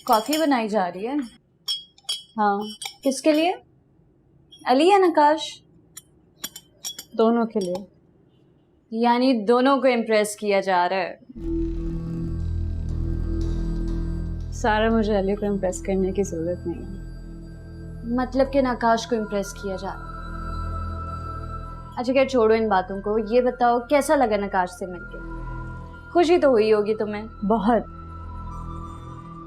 Coffee बनाई जा रही है? हाँ, किसके लिए? अली या नकाश? दोनों के लिए। यानी दोनों को इम्प्रेस किया जा रहा है। सारा, मुझे अली को इम्प्रेस करने की जरूरत नहीं है। मतलब कि नकाश को इम्प्रेस किया जा रहा है। अच्छा खैर छोड़ो इन बातों को, ये बताओ कैसा लगा नकाश से मिलके? खुशी तो हुई होगी तुम्हें? बहुत।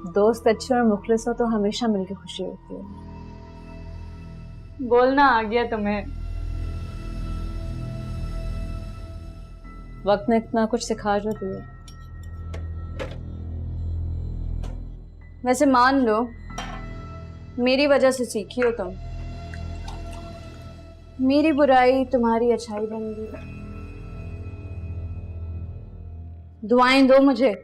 दोस्त अच्छे और मुखलिस हो तो हमेशा मिलके खुशी होती है। बोलना आ गया तुम्हें। वक्त ने इतना कुछ सिखा जो दिया। वैसे मान लो मेरी वजह से सीखी हो तुम। मेरी बुराई तुम्हारी अच्छाई बन गई। दुआएं दो मुझे।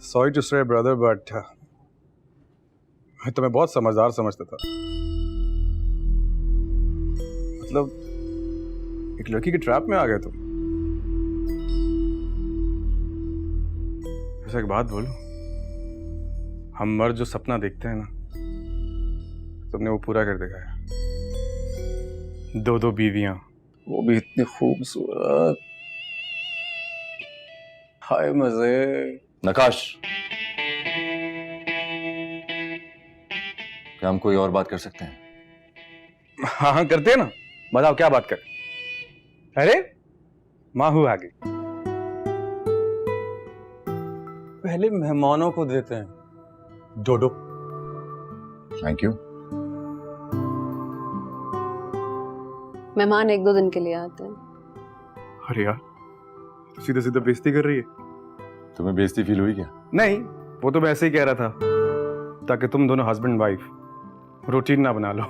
सॉरी टू से ब्रदर बट मैं तुम्हें बहुत समझदार समझता था। मतलब एक लड़की के ट्रैप में आ गए तुम। ऐसा एक बात बोलूं, हम मर्द जो सपना देखते हैं ना, तुमने वो पूरा कर दिखाया। दो बीवियां, वो भी इतनी खूबसूरत। हाय मजे। नकाश, क्या हम कोई और बात कर सकते हैं? हाँ हाँ करते हैं ना। बताओ क्या बात कर। अरे माहू आ गई। पहले मेहमानों को देते हैं डोडो। Thank you. मेहमान 1-2 दिन के लिए आते हैं। अरे यार सीधे सीधे बेइज्जती कर रही है। तुम्हें बेइज्जती फील हुई क्या? नहीं, वो तो मैं ऐसे ही कह रहा था ताकि तुम दोनों हस्बैंड वाइफ रूटीन ना बना लो।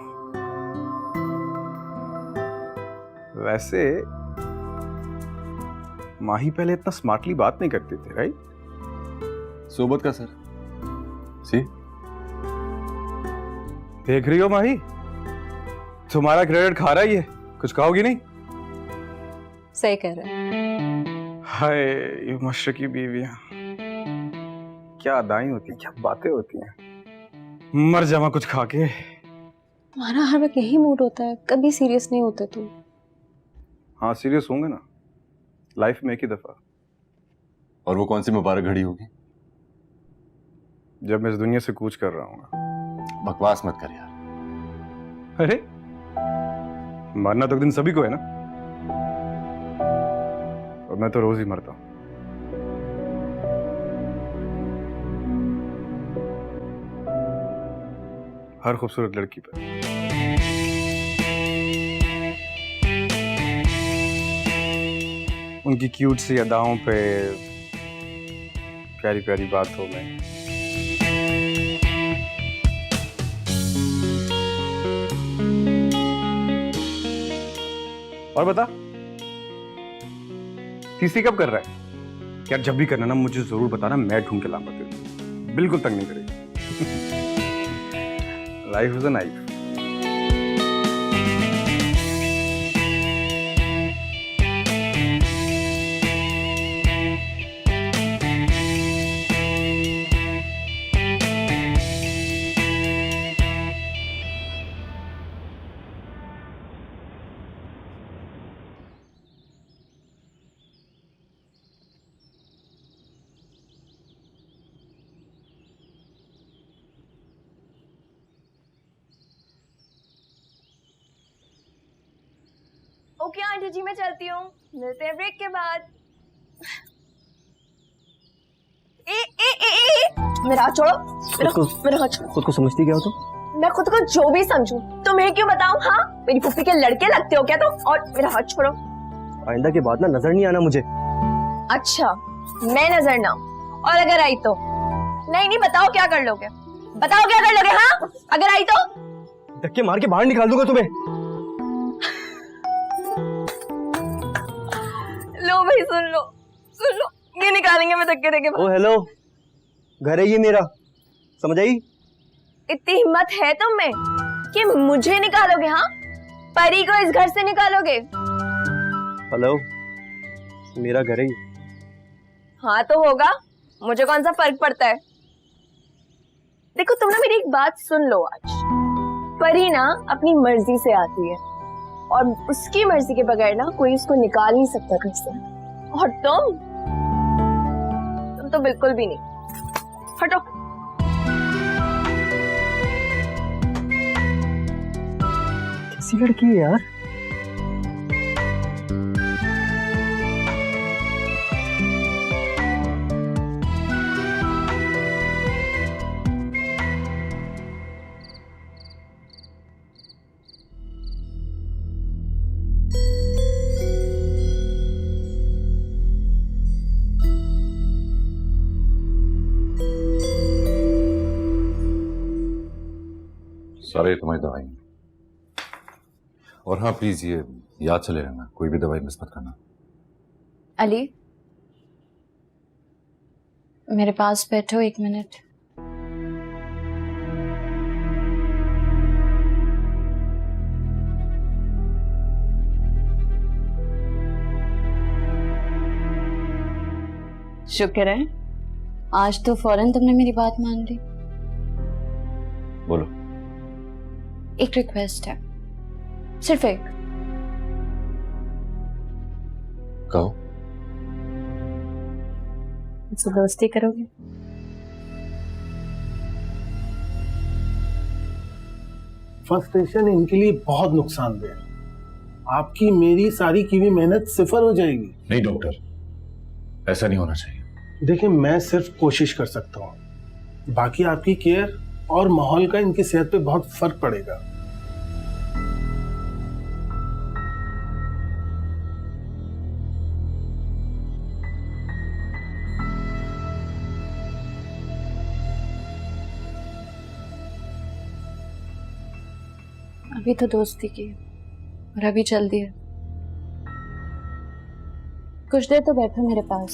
वैसे माही पहले इतना स्मार्टली बात नहीं करती थी, राइट? सोबत का सर। सी देख रही हो माही, तुम्हारा क्रेडिट खा रहा ही है। कुछ कहोगी नहीं? सही कह रहे हैं। हाय ये मशरकी बीवियां, क्या अदाएं होती हैं, क्या बातें होती हैं। मर जावा कुछ खा के। तुम्हारा हर वक्त यही मूड होता है, कभी सीरियस नहीं होते तुम। हाँ सीरियस होंगे ना, लाइफ में एक ही दफा। और वो कौन सी मुबारक घड़ी होगी? जब मैं इस दुनिया से कूच कर रहा हूँ। बकवास मत कर यार। अरे मरना तो एक दिन सभी को है ना, और मैं तो रोज ही मरता हूँ। हर खूबसूरत लड़की पर। उनकी क्यूट सी अदाओं पे प्यारी प्यारी बातों में। और बता तीसरी कब कर रहा है? यार जब भी करना ना मुझे जरूर बताना, मैं ढूंढ के लाऊंगा तुझे। बिल्कुल तंग नहीं करेगी। Life is a knife. Okay aunty ji मैं चलती हूँ, मिलते हैं ब्रेक के बाद। ए ए ए ए मेरा हाथ छोड़ो। मेरा हाथ छोड़ो। खुद को समझती क्या हो तुम? मैं खुद को जो भी समझूं तुम्हें क्यों बताऊं? हाँ मेरी फुफ्फी के लड़के लगते हो क्या तुम? और मेरा हाथ छोड़ो। आइंदा के बाद ना नजर नहीं आना मुझे। अच्छा मैं नजर ना, और अगर आई तो? नहीं नहीं बताओ क्या कर लोगे? बताओ क्या कर लोगे? हाँ, अगर आई तो धक्के मार के बाहर निकाल दूंगा तुम्हें। लो भाई, सुन लो, ये निकालेंगे मैं धक्के देके। ओ हेलो, घर है ये मेरा, समझ आई? इतनी हिम्मत है तुम में कि मुझे निकालोगे? हाँ, परी को इस घर से निकालोगे? हेलो, मेरा घर है ये। हाँ तो होगा, मुझे कौन सा फर्क पड़ता है। देखो तुम ना मेरी एक बात सुन लो आज। परी ना अपनी मर्जी से आती है और उसकी मर्जी के बगैर ना कोई उसको निकाल नहीं सकता घर से। और तुम तो बिल्कुल भी नहीं। हटो। कैसी लड़की है यार। सारे तुम्हारी दवाई। और हाँ प्लीज ये याद चले रहना, कोई भी दवाई मिस मत करना। अली, मेरे पास बैठो 1 मिनट। शुक्र है आज तो फौरन तुमने मेरी बात मान ली। बोलो। एक रिक्वेस्ट है, सिर्फ एक। कहो। मुझसे दोस्ती करोगे? फ्रस्ट्रेशन इनके लिए बहुत नुकसानदेह है। आपकी मेरी सारी की हुई मेहनत सिफर हो जाएगी। नहीं डॉक्टर, ऐसा नहीं होना चाहिए। देखिए, मैं सिर्फ कोशिश कर सकता हूँ, बाकी आपकी केयर और माहौल का इनकी सेहत पे बहुत फर्क पड़ेगा। अभी तो दोस्ती की और अभी चल दिया। कुछ देर तो बैठो मेरे पास।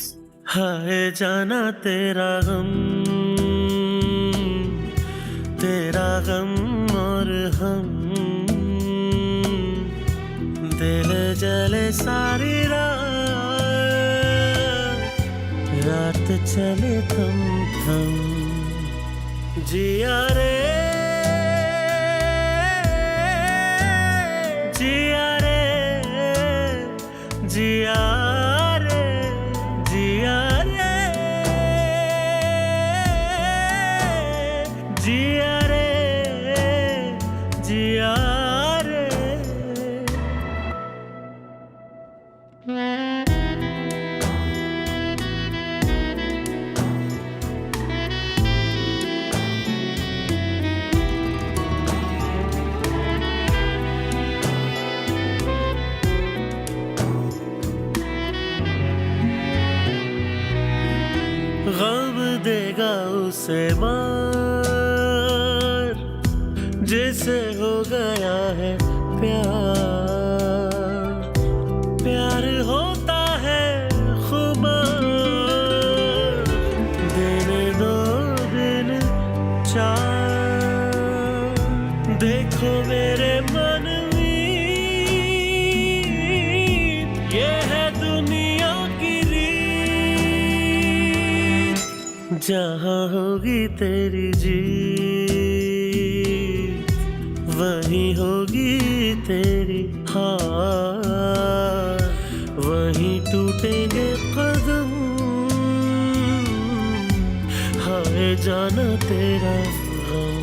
हाय जाना तेरा गम और हम, दिल जले सारी रात चले थम जिया रे जिया रे जिया रे जिया रे जिया रे जिया रे। गम देगा उसे मार जिसे हो गया है प्यार। प्यार होता है खुमार, दिन दो दिन चार। देखो मेरे मनमीत, ये है दुनिया की रीत। जहाँ होगी तेरी जीत, वहीं होगी तेरी हार। वहीं टूटेंगे कदम, हाय जाना तेरा गम।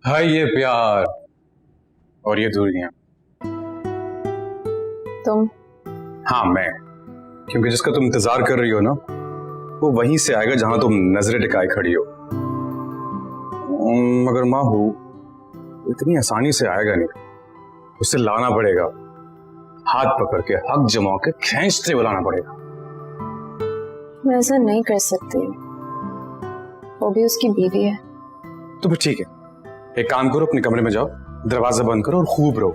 हाय ये प्यार और ये दूरियां। तुम हाँ मैं, क्योंकि जिसका तुम इंतजार कर रही हो ना, वो वहीं से आएगा जहां तुम नजरें टिकाए खड़ी हो। मगर माहू इतनी आसानी से आएगा नहीं, उसे लाना पड़ेगा, हाथ पकड़ के, हक जमा के, खींचते बुलाना पड़ेगा। मैं ऐसा नहीं कर सकती, वो भी उसकी बीवी है। तो फिर ठीक है, एक काम करो, अपने कमरे में जाओ, दरवाजा बंद करो और खूब रो,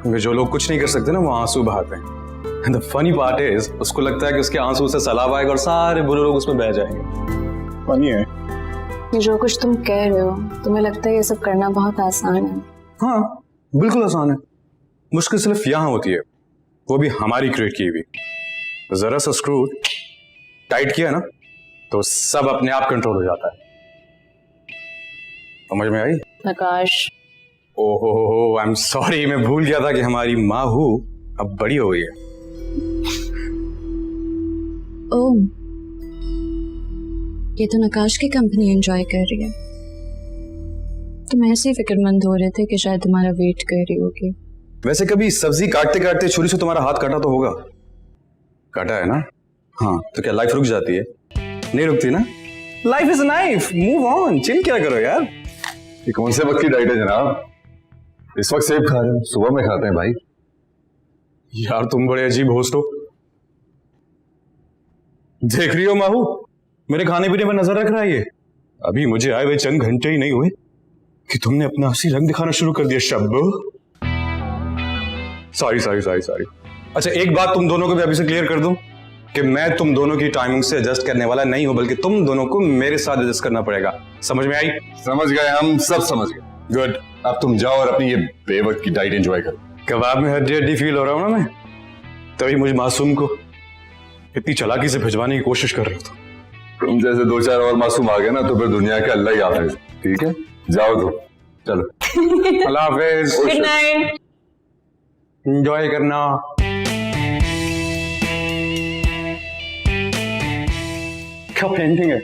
क्योंकि जो लोग कुछ नहीं कर सकते ना, वो आंसू बहाते हैं। And the funny part is, उसको लगता है कि उसके आंसू से सैलाब आएगा और सारे बुरे लोग उसमें बह जाएंगे। फनी है। ये जो कुछ तुम कह रहे हो, तुम्हें लगता है ये सब करना बहुत आसान है? हाँ, बिल्कुल आसान है। मुश्किल सिर्फ यहाँ होती है, वो भी हमारी क्रिएट की हुई। जरा सा स्क्रू टाइट किया ना, तो सब अपने आप कंट्रोल हो जाता है। समझ में आई? आकाश, ओहो, आई एम सॉरी, मैं भूल गया था कि हमारी माहू अब बड़ी हो गई है। ओह, ये तो नकाश की कंपनी एंजॉय कर रही है। तुम ऐसे ही फिक्रमंद हो रहे थे कि शायद तुम्हारा वेट कर रही होगी। वैसे कभी सब्जी काटते काटते छुरी से तुम्हारा हाथ काटा तो होगा? काटा है ना? हाँ, तो क्या लाइफ रुक जाती है? नहीं रुकती ना? Life is knife, move on, chill क्या करो यार। ये कौन से वक्त की डाइट है जनाब? इस वक्त सेब खा रहे हैं, सुबह में खाते हैं भाई। यार तुम बड़े अजीब होस्ट हो। देख रही हो माहू, मेरे खाने पीने पर नजर रख रहा है ये। अभी मुझे आए हुए चंद घंटे ही नहीं हुए कि तुमने अपना असली रंग दिखाना शुरू कर दिया। Shabbo, sorry sorry sorry sorry. अच्छा, एक बात तुम दोनों को भी अभी से क्लियर कर दूं कि मैं तुम दोनों की टाइमिंग से एडजस्ट करने वाला नहीं हूं, बल्कि तुम दोनों को मेरे साथ एडजस्ट करना पड़ेगा। समझ में आई? समझ गए, हम सब समझ गए। गुड। अब तुम जाओ और अपनी ये बेवक्त की डाइट एंजॉय करो। कबाब में हड्डी हड्डी फील हो रहा हूं ना मैं, तभी मुझे मासूम को इतनी चालाकी से भिजवाने की कोशिश कर रहा था। तुम जैसे 2-4 और मासूम आ गए ना, तो फिर दुनिया के अल्लाह ही हाफिज। ठीक है, जाओ तो चलो। अल्लाह हाफिज, गुड नाइट। एंजॉय करना। क्या पेंटिंग है?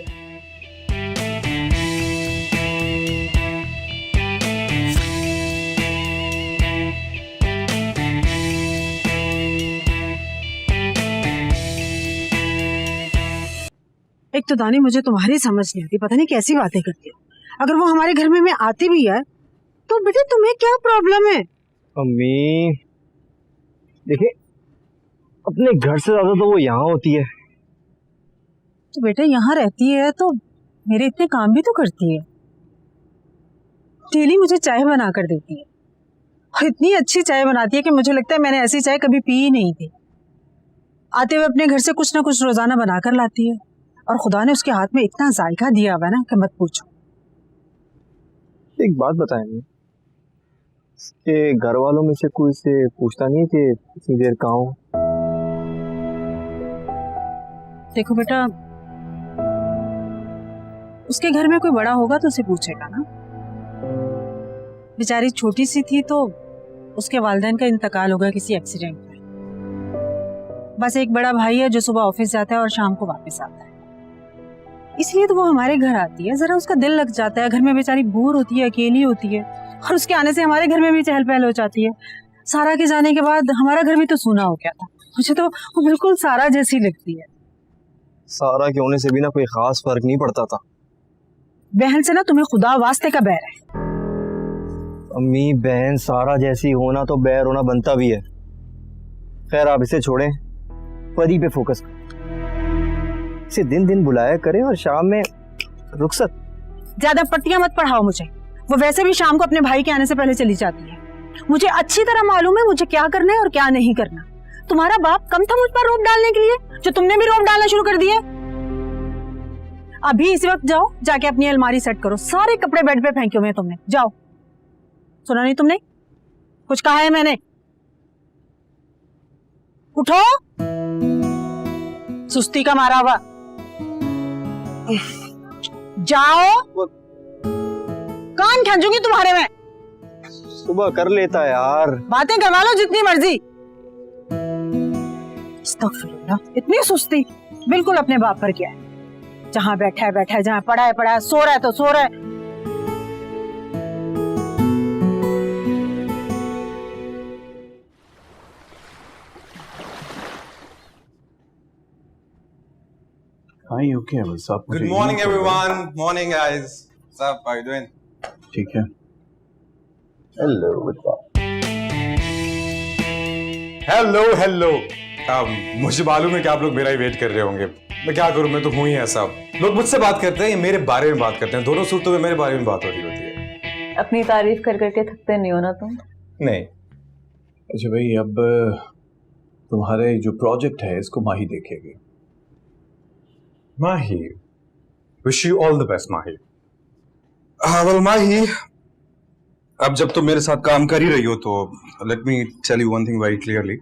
एक तो दानी, मुझे तुम्हारी समझ नहीं आती, पता नहीं कैसी बातें करती हो। अगर वो हमारे घर में आती भी है तो बेटे तुम्हें क्या प्रॉब्लम है? अम्मी देखिए, अपने घर से ज्यादा तो वो यहाँ होती है। तो बेटे यहाँ रहती है तो मेरे इतने काम भी तो करती है। डेली मुझे चाय बना कर देती है और इतनी अच्छी चाय बनाती है कि मुझे लगता है मैंने ऐसी चाय कभी पी ही नहीं थी। आते हुए अपने घर से कुछ ना कुछ रोजाना बनाकर लाती है और खुदा ने उसके हाथ में इतना जायका दिया हुआ ना कि मत पूछो। एक बात बताएंगे, इसके घर वालों में से कोई से पूछता नहीं है कि इतनी देर कहाँ हो? देखो बेटा, उसके घर में कोई बड़ा होगा तो उसे पूछेगा ना। बेचारी छोटी सी थी तो उसके वालिदैन का इंतकाल हो गया किसी एक्सीडेंट में। बस एक बड़ा भाई है जो सुबह ऑफिस जाता है और शाम को वापस आता है, इसलिए तो वो हमारे घर आती है। जरा उसका दिल लग जाता है, घर में बेचारी बोर होती है, अकेली होती है, और उसके आने से हमारे घर में भी चहल पहल हो जाती है। सारा के जाने के बाद हमारा घर भी तो सूना हो गया था। मुझे तो वो बिल्कुल सारा जैसी लगती है। सारा के होने से भी ना कोई खास फर्क नहीं पड़ता था। बहन से ना तुम्हें खुदा वास्ते का बैर है। अम्मी, बहन सारा जैसी होना तो बैर होना बनता भी है। खैर आप इसे छोड़ें, परी पे फोकस करें। इसे दिन दिन बुलाया करें और शाम में रुखसत। ज्यादा पट्टियां मत पढ़ाओ मुझे, वो वैसे भी शाम को अपने भाई के आने से पहले चली जाती है। मुझे अच्छी तरह मालूम है मुझे क्या करना है और क्या नहीं करना। तुम्हारा बाप कम था मुझ पर रोब डालने के लिए, जो तुमने भी रोब डालना शुरू कर दिए। अभी इस वक्त जाओ, जाके अपनी अलमारी सेट करो। सारे कपड़े बेड पे फेंके हुए हैं तुमने, जाओ। सुना नहीं तुमने? कुछ कहा है मैंने? उठो, सुस्ती का मारा हुआ। जाओ, कान खींचूंगी तुम्हारे में। सुबह कर लेता है यार। बातें करवा लो जितनी मर्जी। अस्तगफिरुल्लाह, इतनी सुस्ती बिल्कुल अपने बाप पर किया है। जहां बैठा है बैठा है, जहां पड़ा है पड़ा है, सो रहा है तो सो रहा है। हाँ ये ओके है बस आप good morning everyone, morning guys, what's up, how are you doing? ठीक है। हेलो। मुझे मालूम है कि आप लोग मेरा ही वेट कर रहे होंगे। मैं क्या करूं, मैं तो हूं ही ऐसा। लोग मुझसे बात करते हैं, ये मेरे बारे में बात करते हैं। दोनों सूत्रों में मेरे बारे में बात हो रही होती है। अपनी तारीफ कर करके थकते नहीं हो ना तुम? नहीं। अच्छा भाई, अब तुम्हारे जो प्रोजेक्ट है इसको माही देखेगी। Mahi, wish you all the best Mahi. Well Mahi, अब जब तुम मेरे साथ काम कर ही रही हो तो let me tell you one thing very clearly.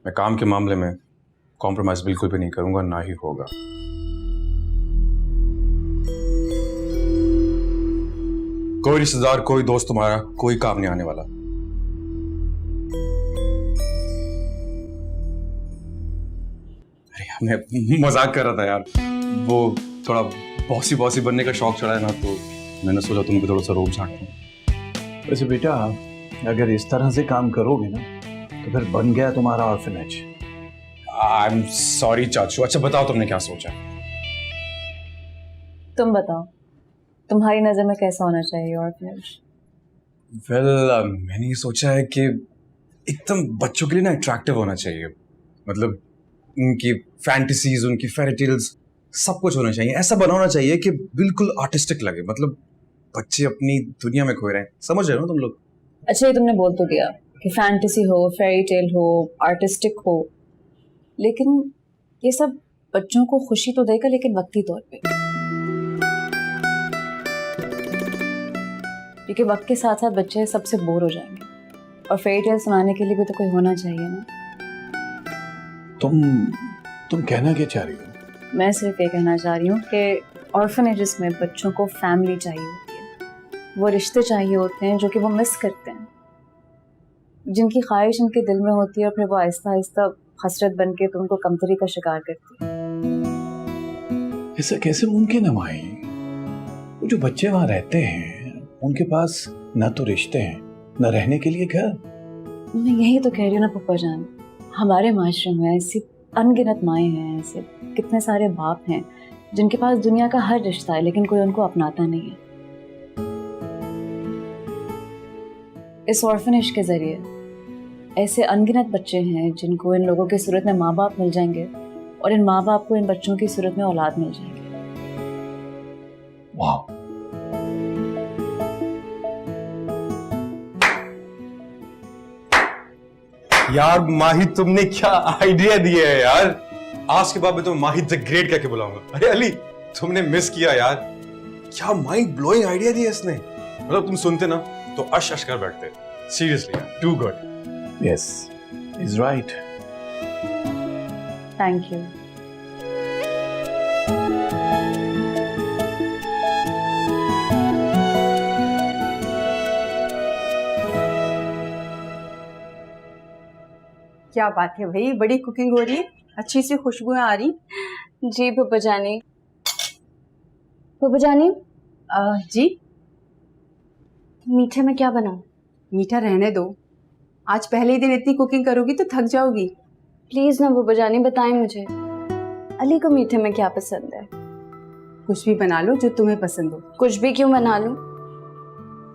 मैं काम के मामले में कॉम्प्रोमाइज बिल्कुल भी नहीं करूंगा, ना ही होगा। कोई रिश्तेदार, कोई दोस्त तुम्हारा कोई काम नहीं आने वाला। अरे यार, मैं मजाक कर रहा था यार। वो थोड़ा बॉसी बनने का शौक चढ़ा है ना, तो मैंने सोचा तुमको थोड़ा सा रोक झाड़ दूं। वैसे बेटा, अगर इस तरह से काम करोगे ना तो फिर बन गया तुम्हारा ऑर्फनेज। आई एम सॉरी चाचू। अच्छा बताओ, तुमने क्या सोचा? तुम बताओ, तुम्हारी नजर में कैसा होना चाहिए ऑर्फनेज? वेल, मैंने ये सोचा है कि एकदम बच्चों के लिए ना अट्रैक्टिव होना चाहिए। मतलब उनकी फैंटेसीज, उनकी फेरी टेल्स, सब कुछ होना चाहिए। ऐसा बनाना चाहिए कि बिल्कुल आर्टिस्टिक लगे। मतलब बच्चे अपनी दुनिया में खोए रहे हैं। समझ रहे हो ना तुम लोग? अच्छा, ये तुमने बोल तो दिया कि फैंटेसी हो, फेरी टेल हो, आर्टिस्टिक हो, लेकिन ये सब बच्चों को खुशी तो देगा, लेकिन वक्ती तौर पे। क्योंकि वक्त के साथ साथ बच्चे सबसे बोर हो जाएंगे, और फेरी टेल सुनाने के लिए भी तो कोई होना चाहिए ना। तुम कहना क्या चाह रही हो? मैं सिर्फ ये कहना चाह रही हूँ कि ऑर्फनेजेस में बच्चों को फैमिली चाहिए होती है, वो रिश्ते चाहिए होते हैं जो कि वो मिस करते हैं, जिनकी ख्वाहिश उनके दिल में होती है, और फिर वो आहिस्ता आहिस्ता हसरत बन के तो उनको कमतरी का शिकार करती है। ऐसा कैसे मुमकिन है माही? वो जो बच्चे वहां रहते हैं उनके पास ना तो रिश्ते हैं, ना रहने के लिए घर। मैं यही तो कह रही हूँ ना पप्पा जान, हमारे माशरे में ऐसी अनगिनत माएँ हैं, ऐसे कितने सारे बाप हैं जिनके पास दुनिया का हर रिश्ता है, लेकिन कोई उनको अपनाता नहीं है। इस ऑर्फनेज के जरिए ऐसे अनगिनत बच्चे हैं जिनको इन लोगों की सूरत में माँ बाप मिल जाएंगे, और इन माँ बाप को इन बच्चों की सूरत में औलाद मिल जाएंगे। वाह, यार माही, तुमने क्या आइडिया दिया है यार। आज के बाद मैं तुम्हें माही द ग्रेट कहके बुलाऊंगा। अरे अली, तुमने मिस किया यार। क्या माइंड ब्लोइंग आइडिया दिया इसने। मतलब तुम सुनते ना तो अश अश कर बैठते। सीरियसली यार, too good. Yes, is right. Thank you. क्या बात है भाई, बड़ी कुकिंग हो रही है, अच्छी सी खुशबुएं आ रही। जी पापा जानी। पापा जानी, जी, मीठे में क्या बनाऊं? मीठा रहने दो, आज पहले ही दिन इतनी कुकिंग करोगी तो थक जाओगी। प्लीज ना पापा जानी, बताएं मुझे अली को मीठे में क्या पसंद है। कुछ भी बना लो जो तुम्हें पसंद हो। कुछ भी क्यों बना लूं?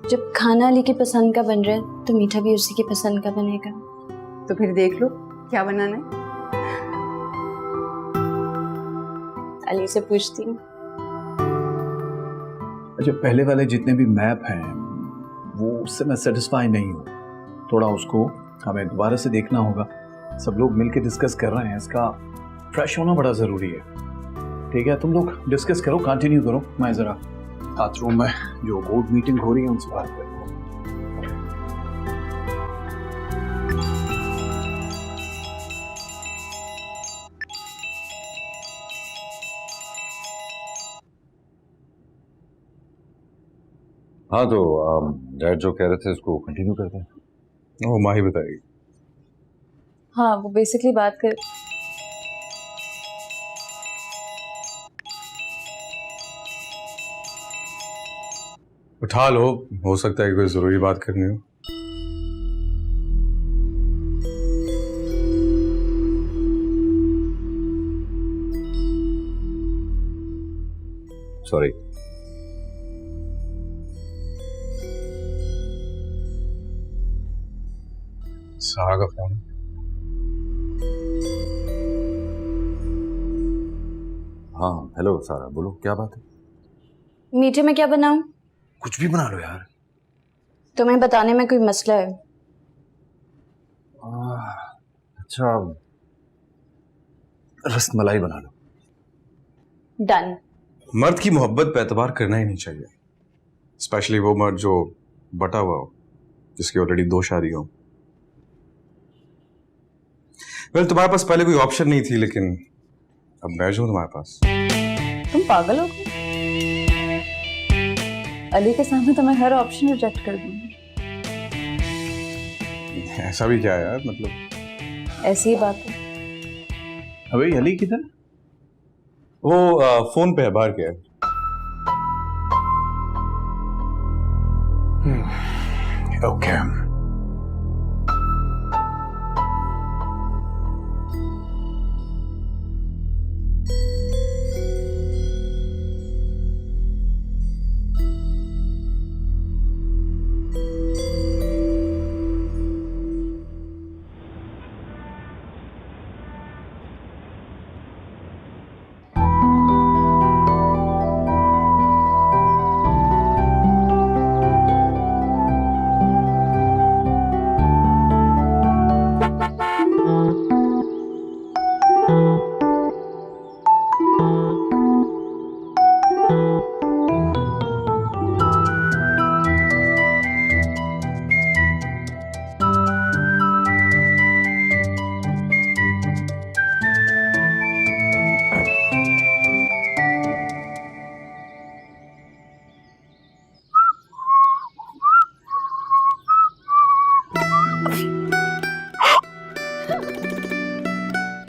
जब खाना अली की पसंद का बन रहा है तो मीठा भी उसी की पसंद का बनेगा। तो फिर देख लो क्या बनाना है। अली से पूछती हूँ। अच्छा, पहले वाले जितने भी मैप हैं वो उससे मैं सेटिस्फाई नहीं हूँ। थोड़ा उसको हमें दोबारा से देखना होगा। सब लोग मिलकर डिस्कस कर रहे हैं, इसका फ्रेश होना बड़ा ज़रूरी है। ठीक है, तुम लोग डिस्कस करो, कंटिन्यू करो। मैं ज़रा बाथरूम में जो बोर्ड मीटिंग हो रही है उनसे बात करता हूँ। हाँ तो डैड जो कह रहे थे इसको कंटिन्यू करते हैं। ओ माही बताएगी। हाँ, वो बेसिकली बात कर, उठा लो, हो सकता है कोई जरूरी बात करनी हो। सॉरी। सारा का फोन। हाँ हेलो सारा, बोलो क्या बात है? मीठे में क्या बनाऊं? कुछ भी बना लो यार। तुम्हें बताने में कोई मसला है? अच्छा, रसमलाई बना लो। डन। मर्द की मोहब्बत पे एतबार करना ही नहीं चाहिए, स्पेशली वो मर्द जो बटा हुआ हो, जिसकी ऑलरेडी 2 शादी हो। वेल, तुम्हारे पास पहले कोई ऑप्शन नहीं थी, लेकिन अब मैं जो हूं तुम्हारे पास। तुम पागल हो गए? अली के सामने तो मैं हर ऑप्शन रिजेक्ट कर दूंगी। ऐसा भी क्या है यार, मतलब ऐसी ही बात है। अबे अली किधर? वो फोन पे है, बाहर गया है। ओके।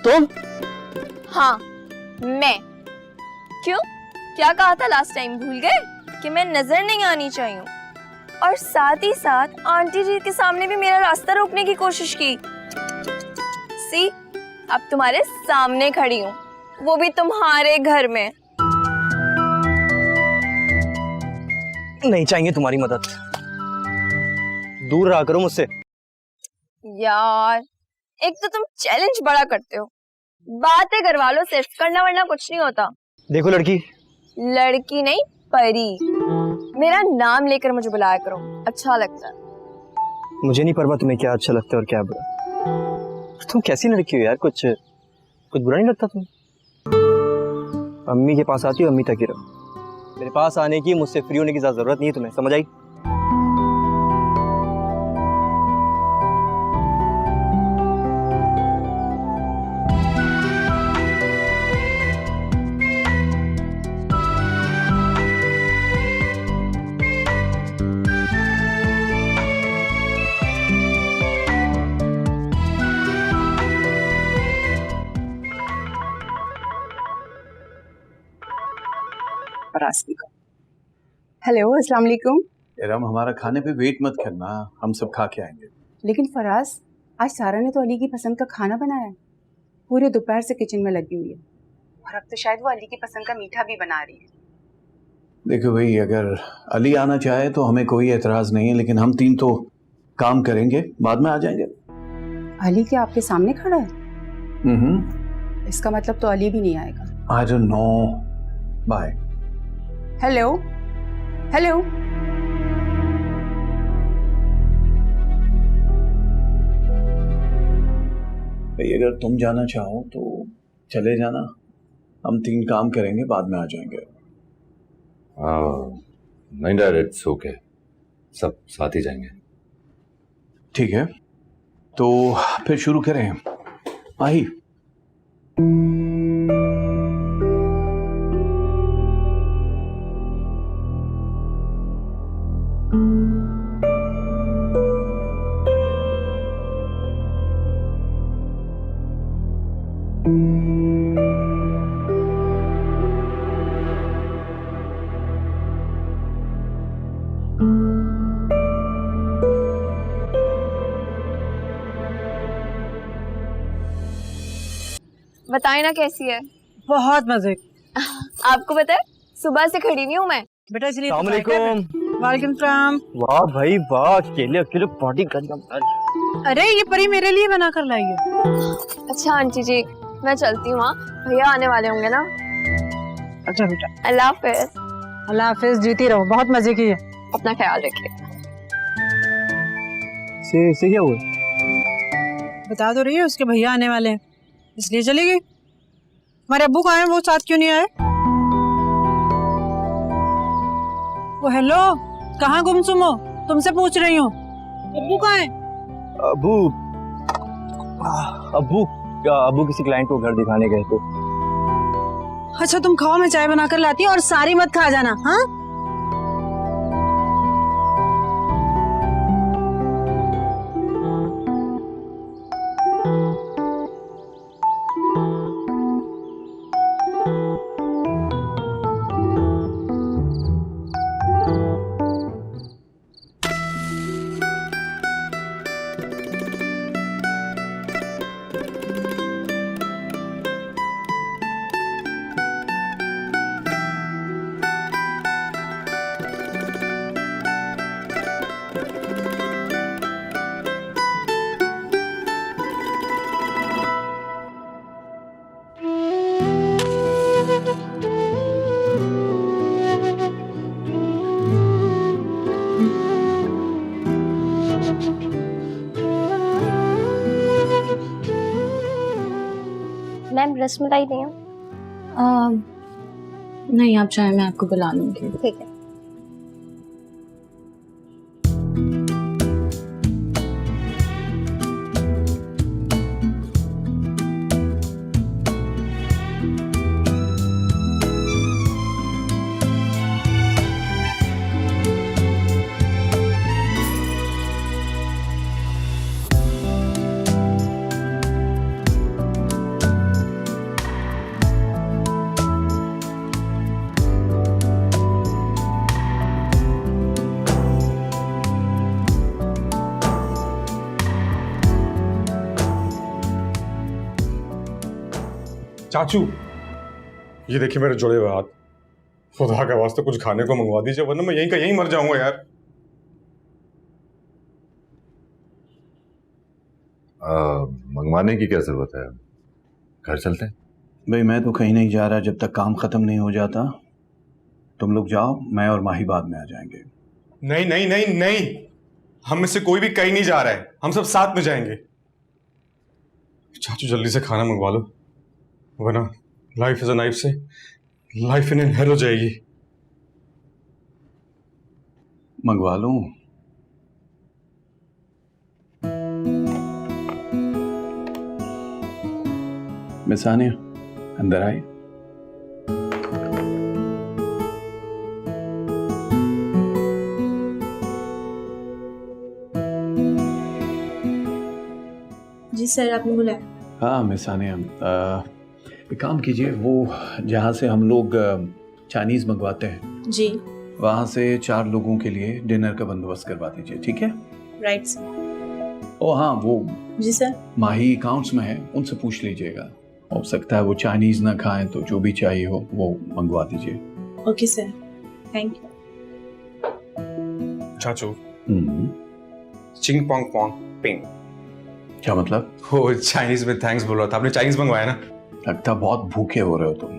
तुम? हाँ मैं। क्यों, क्या कहा था लास्ट टाइम, भूल गए कि मैं नजर नहीं आनी चाहिए? और साथ ही साथ आंटी जी के सामने भी मेरा रास्ता रोकने की कोशिश की। सी, अब तुम्हारे सामने खड़ी हूँ, वो भी तुम्हारे घर में। नहीं चाहिए तुम्हारी मदद, दूर रहा करो मुझसे। यार, एक तो तुम चैलेंज बड़ा करते हो, बातें करवा लो सिर्फ, करना वरना कुछ नहीं होता। देखो लड़की, लड़की नहीं परी, मेरा नाम लेकर मुझे बुलाया करो, अच्छा लगता है। मुझे नहीं परवाह तुम्हें क्या अच्छा लगता है और क्या बुरा। तुम कैसी लड़की हो यार, कुछ बुरा नहीं लगता तुम्हें? अम्मी के पास आती हो, अम्मी तक ही रहो। मेरे पास आने की, मुझसे फ्री होने की ज्यादा जरूरत नहीं है तुम्हें, समझ आई? हेलो, अस्सलाम वालेकुम। इरम, हमारा खाने पे वेट मत करना, हम सब खा के आएंगे। लेकिन फराज, आज सारा ने तो अली की पसंद का खाना बनाया है, पूरे दोपहर से किचन में लगी हुई है, और अब तो शायद वो अली की पसंद का मीठा भी बना रही है। देखो भाई, अगर अली आना चाहे तो हमें कोई एतराज नहीं है, लेकिन हम 3 तो काम करेंगे, बाद में आ जाएंगे। अली क्या आपके सामने खड़ा है? इसका मतलब तो अली भी नहीं आएगा। I don't know. Bye. Hello hello, भाई अगर तुम जाना चाहो तो चले जाना, हम 3 काम करेंगे, बाद में आ जाएंगे। नहीं डैड, इट्स ओके, सब साथ ही जाएंगे। ठीक है, तो फिर शुरू करें। माही, बताए ना कैसी है? बहुत मजे। आपको पता है, सुबह से खड़ी नहीं हूँ मैं। बेटा इसलिए अस्सलाम वालेकुम। वालेकुम सलाम। वाह भाई वाह, अकेले अकेले पार्टी करना। अरे ये परी मेरे लिए बना कर लाई है। अच्छा आंटी जी, मैं चलती हूँ। भैया आने वाले होंगे ना। अच्छा बेटा, अल्लाह हाफिज। अल्लाह हाफिज, जीती रहो, बहुत मजे की है। अपना ख्याल रखिए। से क्या हुआ? बता तो रही है उसके भैया आने वाले हैं, इसलिए चली गई। हमारे अब्बू कहाँ हैं, वो साथ क्यों नहीं आए? वो हेलो, कहाँ गुमसुम हो? तुमसे पूछ रही हूँ, अब्बू कहाँ हैं? अबू अबू अबू किसी क्लाइंट को घर दिखाने गए थे। अच्छा तुम खाओ, मैं चाय बना कर लाती हूँ, और सारी मत खा जाना। हाँ मैम रसमलाई नहीं है? नहीं, आप चाहे मैं आपको बुला लूंगी। ठीक है। चाचू, ये देखिए मेरे जुड़े हुए हाथ। खुदा के वास्ते कुछ खाने को मंगवा दीजिए, वरना मैं यहीं का यहीं मर जाऊंगा यार। मंगवाने की क्या जरूरत है, घर चलते हैं। भाई मैं तो कहीं नहीं जा रहा जब तक काम खत्म नहीं हो जाता। तुम लोग जाओ, मैं और माही बाद में आ जाएंगे। नहीं नहीं नहीं नहीं, हम में से कोई भी कहीं नहीं जा रहा है, हम सब साथ में जाएंगे। चाचू जल्दी से खाना मंगवा लो, वरना लाइफ इज अ नाइफ से लाइफ इन हेल हो जाएगी। मंगवा लूं? मिस आनिया, अंदर आए। जी सर, आपने बुलाया? हाँ मिस आनिया, एक काम कीजिए, वो जहाँ से हम लोग चाइनीज़ मंगवाते हैं जी। वहाँ से 4 लोगों के लिए डिनर का बंदोबस्त करवा दीजिए, ठीक है? Right sir. ओ हाँ, वो जी सर। माही अकाउंट्स में है, उनसे पूछ लीजिएगा। हो सकता है वो चाइनीज़ ना खाएं, तो जो भी चाहिए हो वो मंगवा दीजिए। Okay sir, thank you. चाचू, चिंग पोंग पोंग पिंग, क्या मतलब? वो चाइनीज में थैंक्स बोल रहा था। आपने चाइनीज मंगवाया ना? लगता बहुत भूखे हो रहे हो तुम।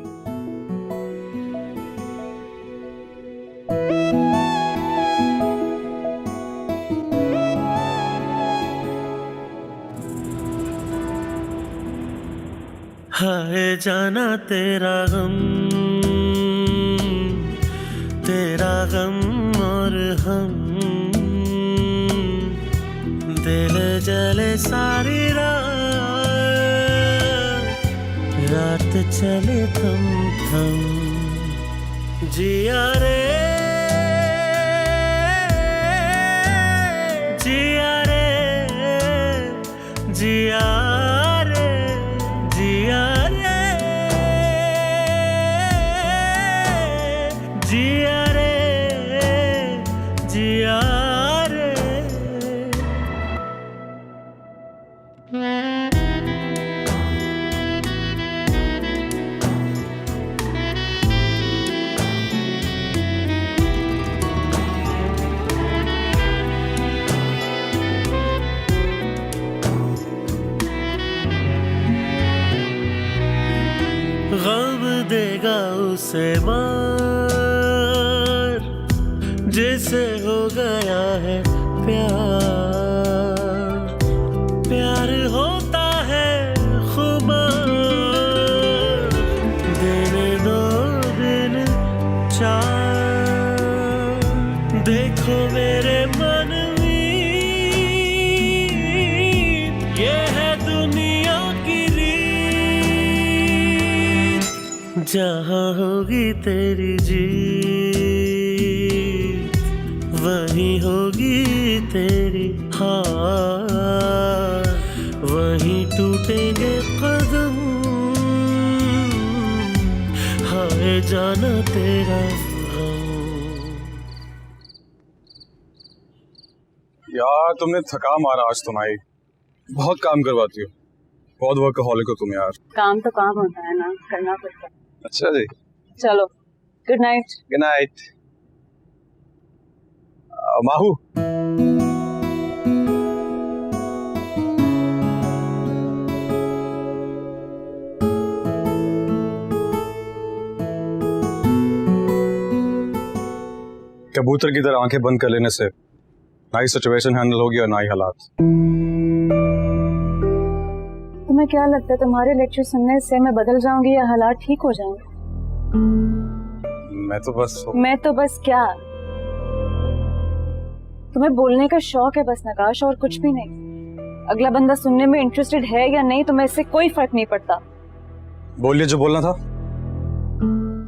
हाय जाना तेरा गम और हम, दिल जले सारी रात चले थम थम, जिया रे जिया रे जिया रे जिया रे जिया रे जिया रे। गम देगा उसे मार जिसे हो गया है प्यार। प्यार होता है खुमार, देने दो दिन चार। देखो मेरे मनवीर, ये है दुनिया की रीत। जहाँ होगी तेरी जीत, वहीं होगी तेरी हार। वहीं टूटेंगे कदम, हाय जाना तेरा गम। यार तुमने थका मारा आज तुम्हारी, बहुत काम करवाती हो, बहुत वर्कaholic हो तुम यार। काम तो काम होता है ना, करना पड़ता है। अच्छा जी, चलो गुड नाइट। Good night. माहू, कबूतर की तरह आंखें बंद कर लेने से ना ही सिचुएशन हैंडल होगी और ना ही हालात। तुम्हें क्या लगता है तुम्हारे लेक्चर सुनने से मैं बदल जाऊंगी या हालात ठीक हो जाएंगे? मैं तो बस क्या, तुम्हें बोलने का शौक है बस नकाश, और कुछ भी नहीं। अगला बंदा सुनने में इंटरेस्टेड है या नहीं तुम्हें इससे कोई फर्क नहीं पड़ता। बोलिए जो बोलना था,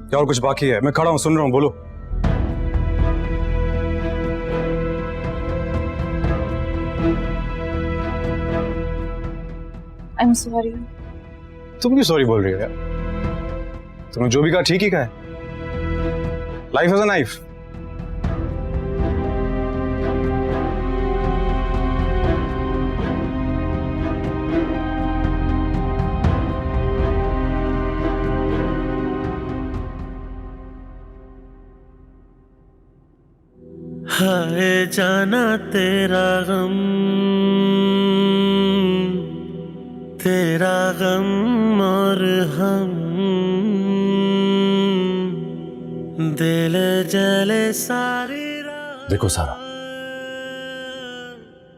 क्या और कुछ बाकी है? मैं खड़ा हूं, सुन रहा हूं, बोलो। I am sorry. तुम क्यों सॉरी बोल रही हो यार? तुमने जो भी कहा ठीक ही कहा है। Life is a knife. हाय जाना तेरा गम, तेरा गम और हम, दिल जले सारी रात। देखो सारा,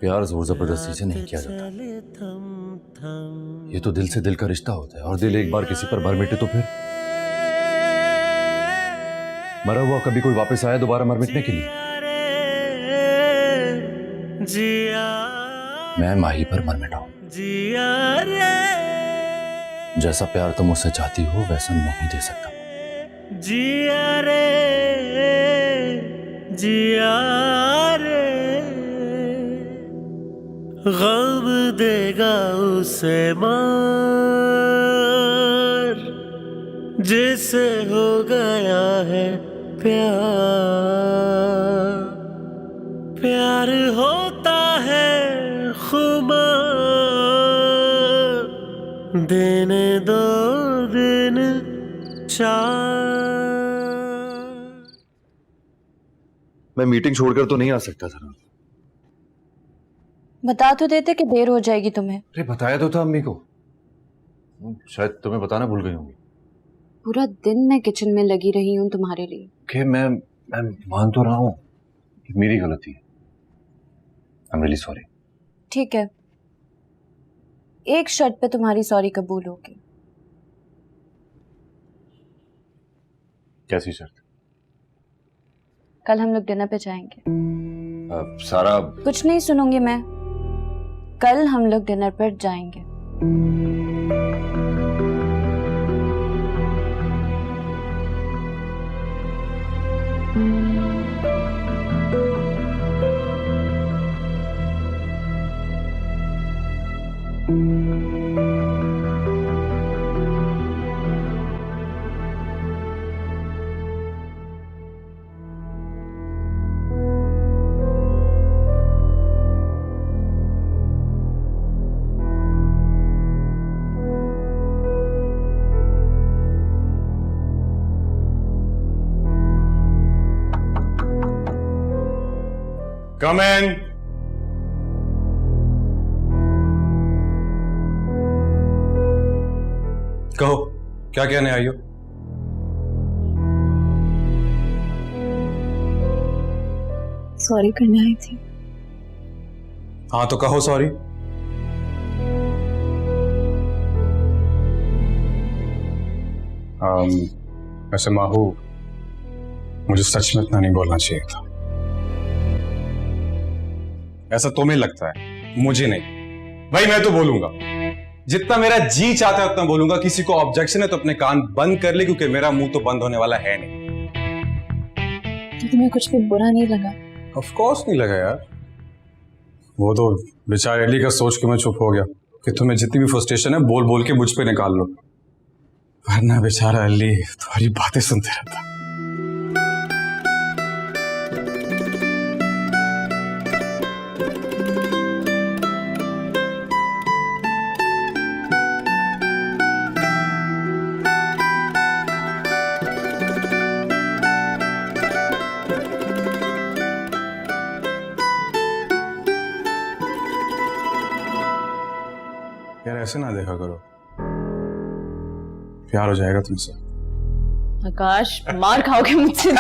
प्यार जोर जबरदस्ती से नहीं किया जाता। ये तो दिल से दिल का रिश्ता होता है, और दिल एक बार किसी पर भर मिटे तो फिर मरा हुआ कभी कोई वापस आया दोबारा मर मिटने के लिए? मैं माही पर मर मिटा हूं। जैसा प्यार तुम उससे चाहती हो वैसा नहीं दे सकता। जिया रे जिया रे, गम देगा उसे मार जिसे हो गया है प्यार। प्यार होता है खुमार, देने दो दिन चार। मैं मीटिंग छोड़कर तो नहीं आ सकता था ना। बता तो देते कि देर हो जाएगी तुम्हें। अरे बताया तो था अम्मी को, शायद तुम्हें बताना भूल गई होंगी। पूरा दिन मैं किचन में लगी रही हूँ तुम्हारे लिए। कि मैं मान तो रहा हूँ कि मेरी गलती है। I am really sorry. ठीक है, एक शर्त पे तुम्हारी सॉरी कबूल होगी। कैसी शर्त? कल हम लोग डिनर पे जाएंगे। सारा कुछ नहीं सुनूंगी मैं, कल हम लोग डिनर पर जाएंगे। Come in. कहो क्या कहने आई हो? सॉरी करने आई थी। हाँ तो कहो सॉरी। वैसे माहू, मुझे सच में इतना नहीं बोलना चाहिए था। ऐसा तुम्हें लगता है, मुझे नहीं। भाई मैं तो बोलूंगा, जितना मेरा जी चाहता है उतना बोलूंगा। किसी को ऑब्जेक्शन है तो अपने कान बंद कर ले, क्योंकि मेरा मुंह तो बंद होने वाला है नहीं। तो तुम्हें कुछ भी बुरा नहीं लगा? ऑफ कोर्स नहीं लगा यार। वो तो बेचारे अली का सोच के मैं चुप हो गया कि तुम्हें जितनी भी फ्रस्ट्रेशन है बोल बोल के मुझ पे निकाल लो, वरना बेचारा अली तुम्हारी बातें सुनते रहता। यार ऐसे ना देखा करो, प्यार हो जाएगा तुमसे। आकाश, मार खाओगे मुझसे।